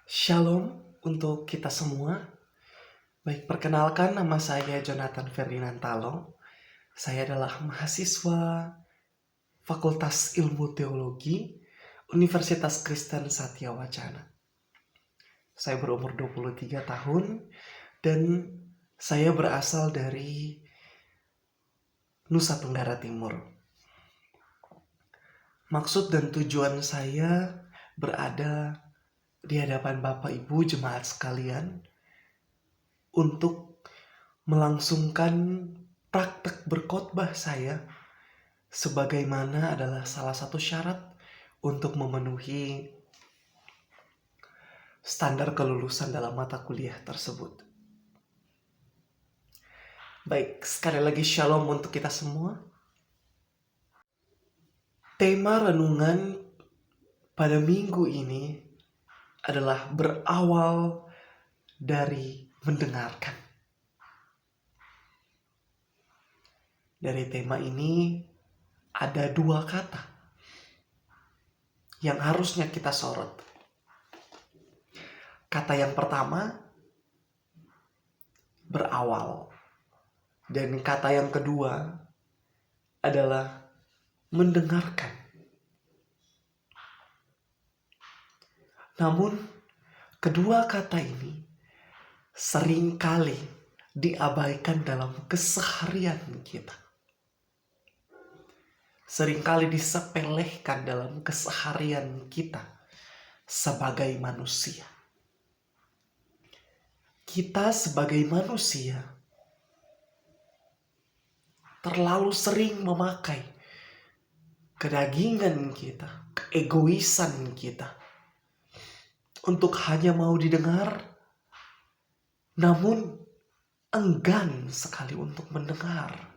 Shalom untuk kita semua. Baik, perkenalkan nama saya Jonathan Ferdinand Talo. Saya adalah mahasiswa Fakultas Ilmu Teologi Universitas Kristen Satya Wacana. Saya berumur 23 tahun dan saya berasal dari Nusa Tenggara Timur. Maksud dan tujuan saya berada di hadapan Bapak Ibu jemaat sekalian untuk melangsungkan praktek berkhotbah saya sebagaimana adalah salah satu syarat untuk memenuhi standar kelulusan dalam mata kuliah tersebut. Baik, sekali lagi shalom untuk kita semua. Tema renungan pada minggu ini adalah berawal dari mendengarkan. Dari tema ini ada dua kata yang harusnya kita sorot. Kata yang pertama, berawal. Dan kata yang kedua adalah mendengarkan. Namun, kedua kata ini seringkali diabaikan dalam keseharian kita. Seringkali disepelekan dalam keseharian kita sebagai manusia. Kita sebagai manusia terlalu sering memakai kedagingan kita, keegoisan kita untuk hanya mau didengar, namun enggan sekali untuk mendengar.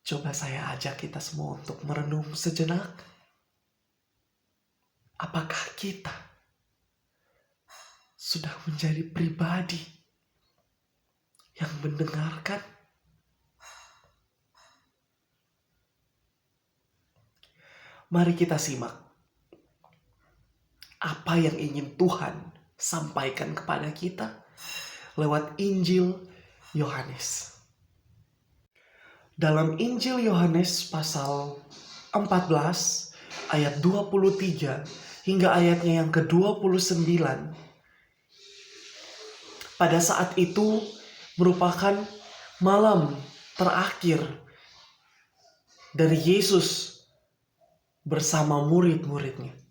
Coba saya ajak kita semua untuk merenung sejenak. Apakah kita sudah menjadi pribadi yang mendengarkan? Mari kita simak apa yang ingin Tuhan sampaikan kepada kita lewat Injil Yohanes. Dalam Injil Yohanes pasal 14 ayat 23 hingga ayatnya yang ke-29, pada saat itu merupakan malam terakhir dari Yesus bersama murid-muridnya.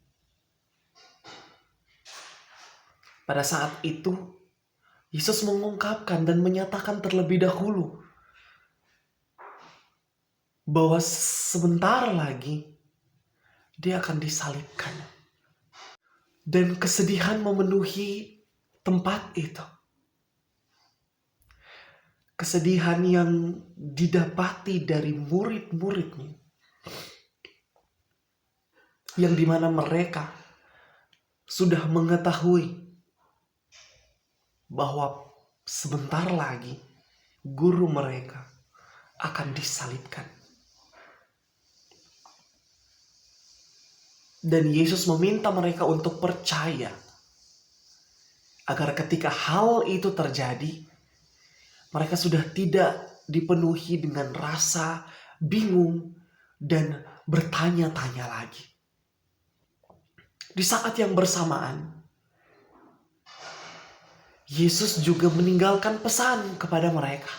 Pada saat itu, Yesus mengungkapkan dan menyatakan terlebih dahulu bahwa sebentar lagi dia akan disalibkan. Dan kesedihan memenuhi tempat itu. Kesedihan yang didapati dari murid-muridnya, yang dimana mereka sudah mengetahui bahwa sebentar lagi guru mereka akan disalibkan. Dan Yesus meminta mereka untuk percaya agar ketika hal itu terjadi, mereka sudah tidak dipenuhi dengan rasa bingung dan bertanya-tanya lagi. Di saat yang bersamaan, Yesus juga meninggalkan pesan kepada mereka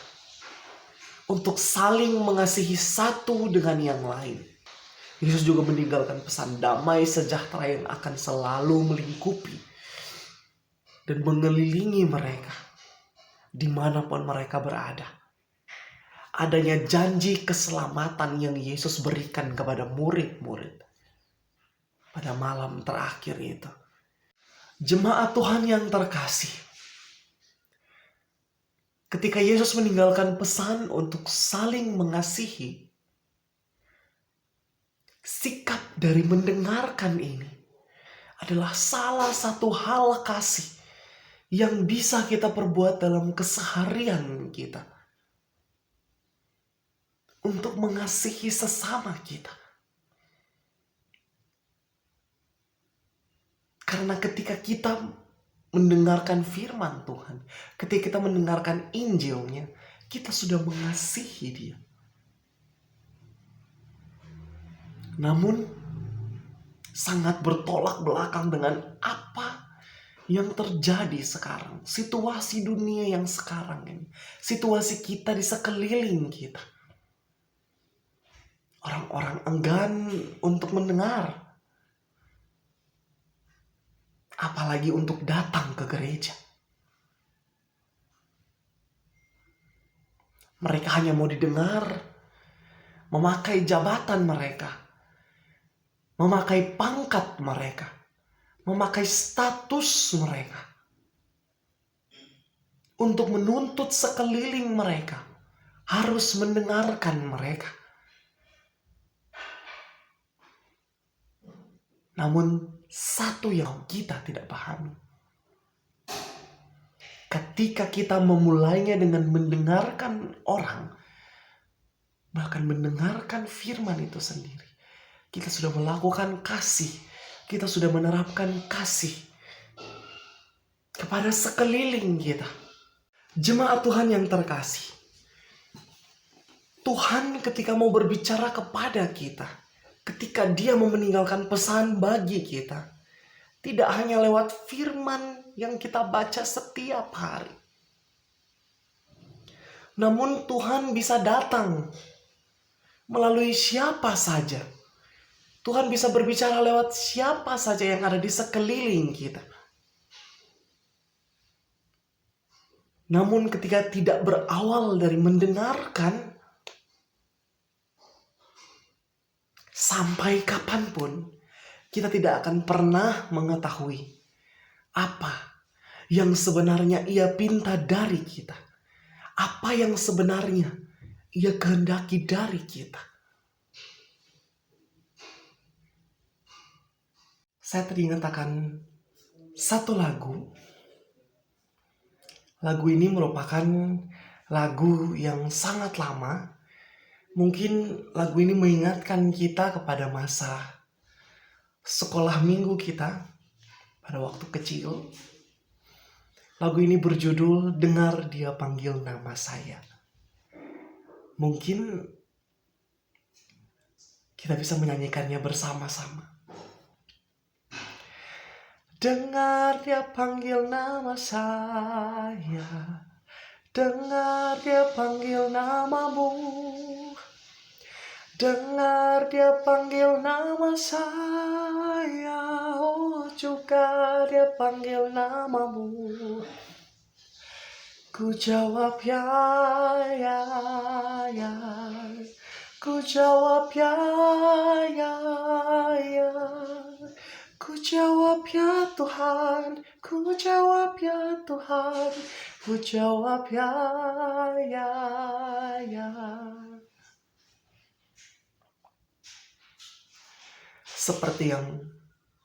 untuk saling mengasihi satu dengan yang lain. Yesus juga meninggalkan pesan damai sejahtera yang akan selalu melingkupi dan mengelilingi mereka dimanapun mereka berada. Adanya janji keselamatan yang Yesus berikan kepada murid-murid pada malam terakhir itu. Jemaat Tuhan yang terkasih, ketika Yesus meninggalkan pesan untuk saling mengasihi, sikap dari mendengarkan ini adalah salah satu hal kasih yang bisa kita perbuat dalam keseharian kita untuk mengasihi sesama kita. Karena ketika kita mendengarkan firman Tuhan, ketika kita mendengarkan Injilnya, kita sudah mengasihi Dia. Namun sangat bertolak belakang dengan apa yang terjadi sekarang. Situasi dunia yang sekarang ini. Situasi kita di sekeliling kita. Orang-orang enggan untuk mendengar. Apalagi untuk datang ke gereja. Mereka hanya mau didengar, memakai jabatan mereka, memakai pangkat mereka, memakai status mereka, untuk menuntut sekeliling mereka harus mendengarkan mereka. Namun satu yang kita tidak pahami, ketika kita memulainya dengan mendengarkan orang, bahkan mendengarkan firman itu sendiri, kita sudah melakukan kasih, kita sudah menerapkan kasih kepada sekeliling kita. Jemaat Tuhan yang terkasih, Tuhan ketika mau berbicara kepada kita, ketika Dia mau meninggalkan pesan bagi kita, tidak hanya lewat firman yang kita baca setiap hari, namun Tuhan bisa datang melalui siapa saja. Tuhan bisa berbicara lewat siapa saja yang ada di sekeliling kita. Namun ketika tidak berawal dari mendengarkan, sampai kapanpun kita tidak akan pernah mengetahui apa yang sebenarnya Ia pinta dari kita. Apa yang sebenarnya Ia kehendaki dari kita. Saya teringat akan satu lagu. Lagu ini merupakan lagu yang sangat lama. Mungkin lagu ini mengingatkan kita kepada masa sekolah minggu kita pada waktu kecil. Lagu ini berjudul Dengar Dia Panggil Nama Saya. Mungkin kita bisa menyanyikannya bersama-sama. Dengar Dia panggil nama saya, dengar Dia panggil namamu, dengar Dia panggil nama saya, oh juga Dia panggil namamu. Ku jawab ya, ku jawab ya. Ku jawab ya Tuhan, ku jawab ya Tuhan, ku jawab ya. Seperti yang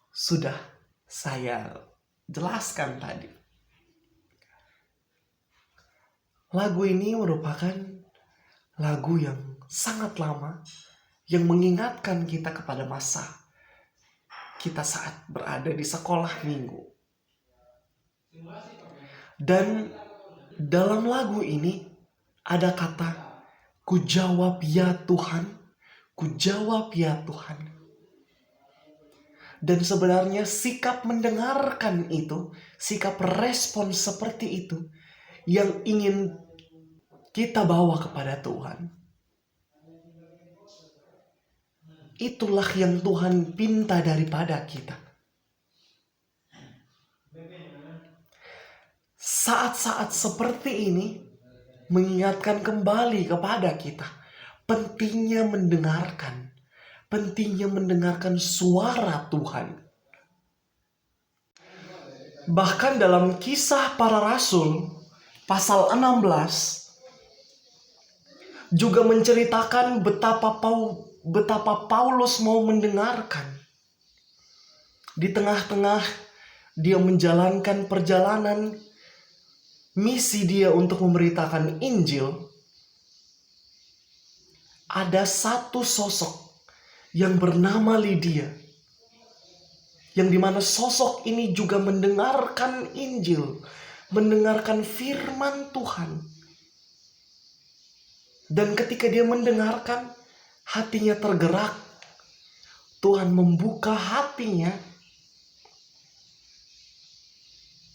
sudah saya jelaskan tadi, lagu ini merupakan lagu yang sangat lama yang mengingatkan kita kepada masa kita saat berada di sekolah minggu. Dan dalam lagu ini ada kata, ku jawab ya Tuhan, ku jawab ya Tuhan. Dan sebenarnya sikap mendengarkan itu, sikap respon seperti itu yang ingin kita bawa kepada Tuhan. Itulah yang Tuhan pinta daripada kita. Saat-saat seperti ini mengingatkan kembali kepada kita pentingnya mendengarkan suara Tuhan. Bahkan dalam Kisah Para Rasul pasal 16 juga menceritakan betapa Paulus mau mendengarkan. Di tengah-tengah dia menjalankan perjalanan misi dia untuk memberitakan Injil, ada satu sosok yang bernama Lydia Yang dimana sosok ini juga mendengarkan Injil, mendengarkan firman Tuhan. Dan ketika dia mendengarkan, hatinya tergerak. Tuhan membuka hatinya.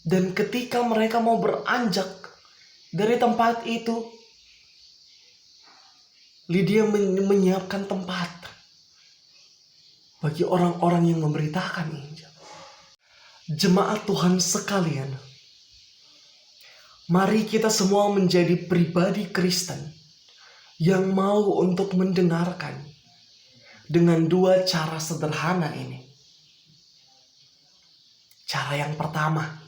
Dan ketika mereka mau beranjak dari tempat itu, Lydia menyiapkan tempat bagi orang-orang yang memberitakan Injil. Jemaat Tuhan sekalian, mari kita semua menjadi pribadi Kristen yang mau untuk mendengarkan dengan dua cara sederhana ini. Cara yang pertama,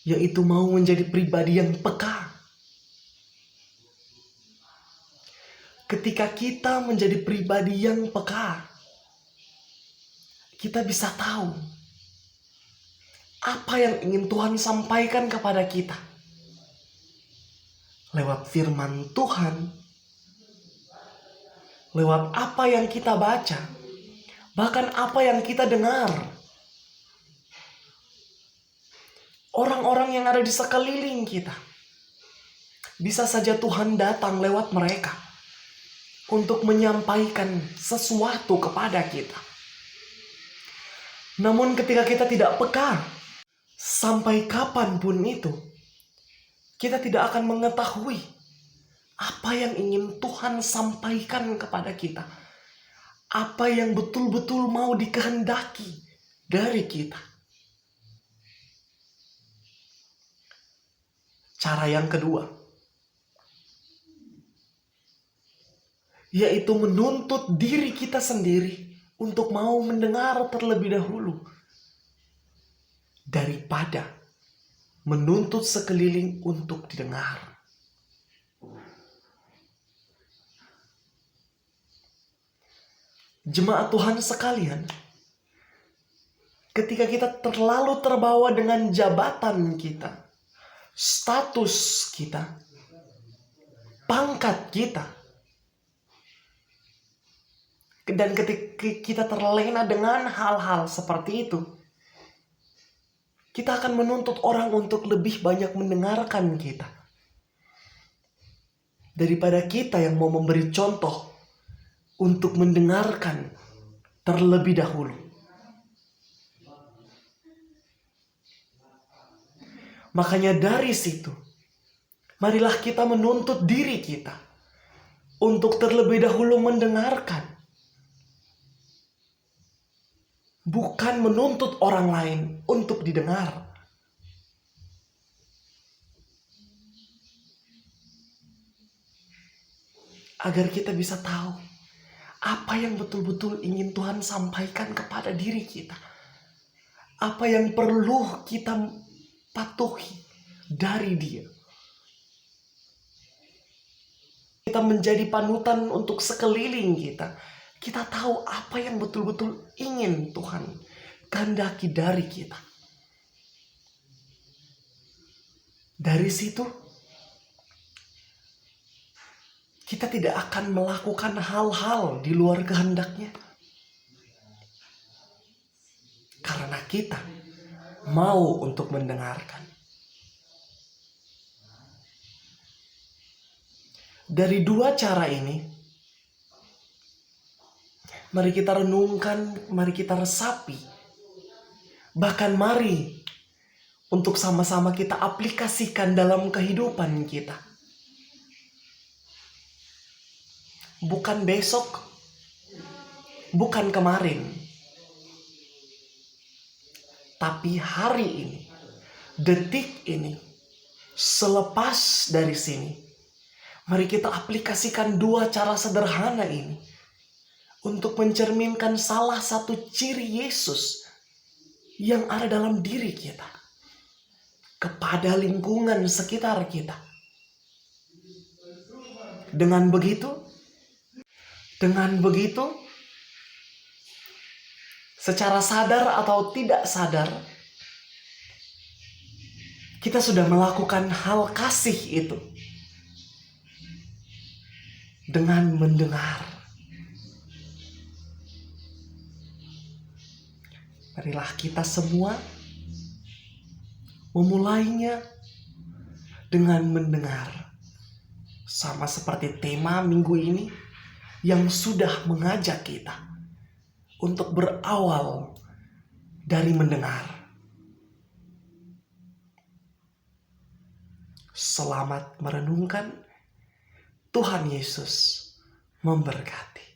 yaitu mau menjadi pribadi yang peka. Ketika kita menjadi pribadi yang peka, kita bisa tahu apa yang ingin Tuhan sampaikan kepada kita. Lewat firman Tuhan, lewat apa yang kita baca, bahkan apa yang kita dengar. Orang-orang yang ada di sekeliling kita, bisa saja Tuhan datang lewat mereka untuk menyampaikan sesuatu kepada kita. Namun ketika kita tidak peka, sampai kapanpun itu, kita tidak akan mengetahui apa yang ingin Tuhan sampaikan kepada kita. Apa yang betul-betul mau dikehendaki dari kita. Cara yang kedua, yaitu menuntut diri kita sendiri untuk mau mendengar terlebih dahulu, daripada menuntut sekeliling untuk didengar. Jemaat Tuhan sekalian, ketika kita terlalu terbawa dengan jabatan kita, status kita, pangkat kita, dan ketika kita terlena dengan hal-hal seperti itu, kita akan menuntut orang untuk lebih banyak mendengarkan kita daripada kita yang mau memberi contoh untuk mendengarkan terlebih dahulu. Makanya dari situ, marilah kita menuntut diri kita untuk terlebih dahulu mendengarkan. Bukan menuntut orang lain untuk didengar. Agar kita bisa tahu apa yang betul-betul ingin Tuhan sampaikan kepada diri kita. Apa yang perlu kita patuhi dari Dia. Kita menjadi panutan untuk sekeliling kita. Kita tahu apa yang betul-betul ingin Tuhan kehendaki dari kita. Dari situ, kita tidak akan melakukan hal-hal di luar kehendaknya. Karena kita mau untuk mendengarkan. Dari dua cara ini, mari kita renungkan, mari kita resapi. Bahkan mari untuk sama-sama kita aplikasikan dalam kehidupan kita. Bukan besok, bukan kemarin, tapi hari ini, detik ini, selepas dari sini. Mari kita aplikasikan dua cara sederhana ini untuk mencerminkan salah satu ciri Yesus yang ada dalam diri kita kepada lingkungan sekitar kita. Dengan begitu, secara sadar atau tidak sadar, kita sudah melakukan hal kasih itu dengan mendengar. Marilah kita semua memulainya dengan mendengar, sama seperti tema minggu ini yang sudah mengajak kita untuk berawal dari mendengar. Selamat merenungkan. Tuhan Yesus memberkati.